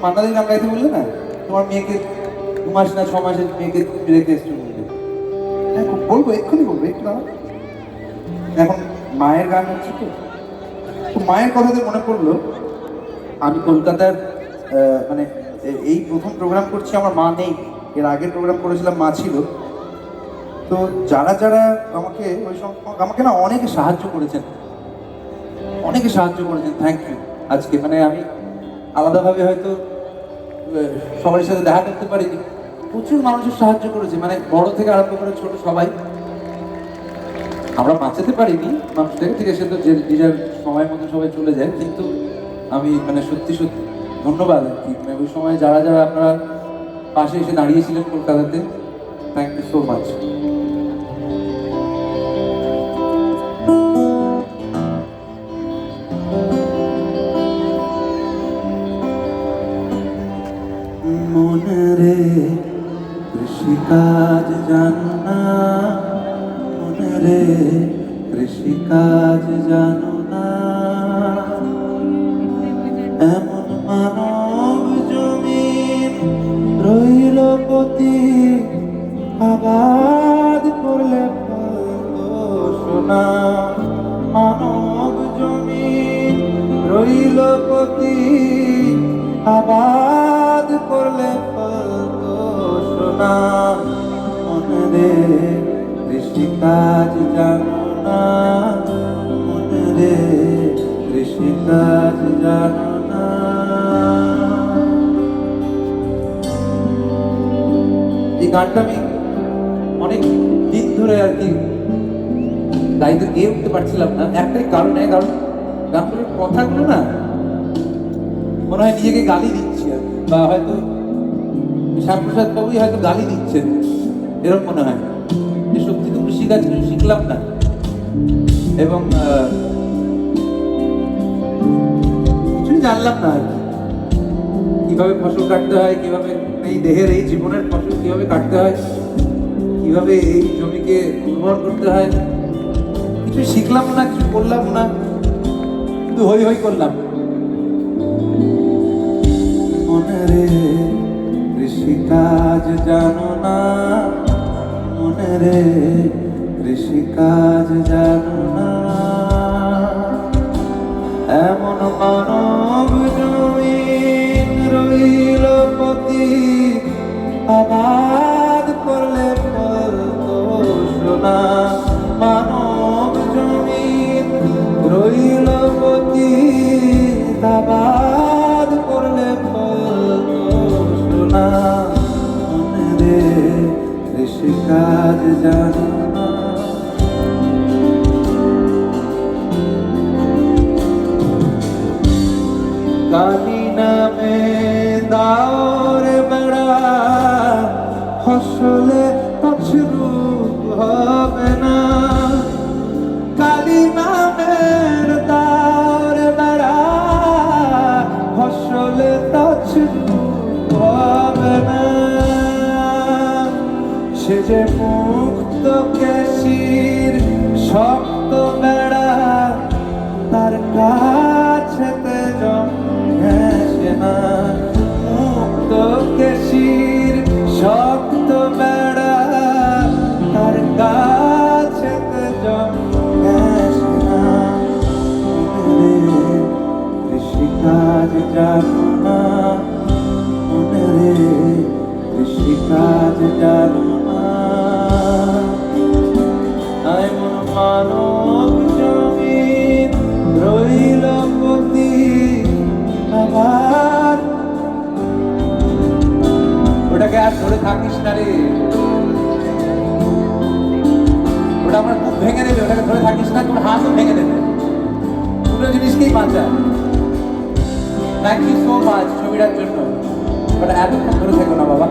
মান্নাদি গান গাইতে বললে না, তোমার মেয়েকে 2 মাস না 6 মাসের মেয়েকে রেখে এসছো বললে। হ্যাঁ বলবো, এক্ষুনি বলবো, একটু দাঁড়াও। এখন মায়ের গান হচ্ছে তো, মায়ের কথাতে মনে পড়লো, আমি কলকাতার মানে এই প্রথম প্রোগ্রাম করছি, আমার মা নেই। এর আগের প্রোগ্রাম করেছিলাম, মা ছিল। তো যারা যারা আমাকে ওই সময় আমাকে না অনেকে সাহায্য করেছেন, অনেকে সাহায্য করেছেন, থ্যাংক ইউ। আজকে মানে আমি আলাদাভাবে হয়তো সবার সাথে দেখা করতে পারিনি, প্রচুর মানুষের সাহায্য করেছে, মানে বড় থেকে আরম্ভ করে ছোট সবাই। আমরা বাঁচাতে পারিনি মানুষটাকে, ঠিক আছে, তো যে নিজের সময় মতো সবাই চলে যায়, কিন্তু আমি মানে সত্যি সত্যি ধন্যবাদ আর কি। মানে ওই সময় যারা যারা আপনারা পাশে এসে দাঁড়িয়েছিলেন কলকাতাতে, থ্যাংক ইউ সো মাচ। মনে রে কৃষিকাজ জানো না, মনে রে কৃষিকাজ জানো না, এমন মানব জমিন রইল পতি, আবাদ করলে সোনা। মানব জমিন রইল পতি, আবাদ করলে সোনা। মনে রে কৃষিকাজ জানো না, মনে রে কৃষিকাজ জানো না। এই গানটা আমি অনেক দিন ধরে আর কি গাইতে গিয়ে উঠতে পারছিলাম না, একটাই কারণে, কারণ গানগুলোর কথাগুলো না মনে হয় নিজেকে গালি দিচ্ছি আর কি, বা হয়তো শ্যামপ্রসাদ বাবুই হয়তো গালি দিচ্ছেন, এরকম মনে হয় যে সত্যি তো কৃষিকাজ কিছু শিখলাম না, এবং কিছুই জানলাম না আর কি, কিভাবে ফসল কাটতে হয়, কিভাবে এই দেহের এই জীবনের ফসল কিভাবে কাটতে হয়, কিভাবে এই জমিকে উর্বর করতে হয়, কিছু শিখলাম না, কিছু করলাম না, কিন্তু হই হই করলাম। মনে রে কৃষিকাজ জানো না, মনে রে কৃষিকাজ জানো না, এমন মানব জমিন রইল পতি, আবাদ করলে সোনা। মানব জমিন রইল পতি, আবাদ করলে সোনা। মনে রে কৃষিকাজ জানো না। কালি নামে দাওর বেড়া, ফসলে তছরূপ হবে না। কালি নামের দাওর বেড়া, ফসলে তছরূপ হবে না। সে যে মুক্ত কেশির শক্ত বেড়া, তার কাছেতে জমে না। মুক্ত কেশির শক্ত বেড়া, তার কাছেতে জমে না। কৃষিকাজ জানো না, মনে রে কৃষিকাজ জানো না, এমন মানব জমিন রইল পতি, আবার। ওটাকে আর ধরে থাকিস না রে, ওটা আমার মুখ ভেঙে দেবে, ওটাকে ধরে থাকিস না, তোর হাতও ভেঙে দেবে, দুটো জিনিসকেই বাঁচা। থ্যাংক ইউ সো মাচ ছবিটার জন্য, ওটা এতক্ষণ ধরে থেকো না বাবা।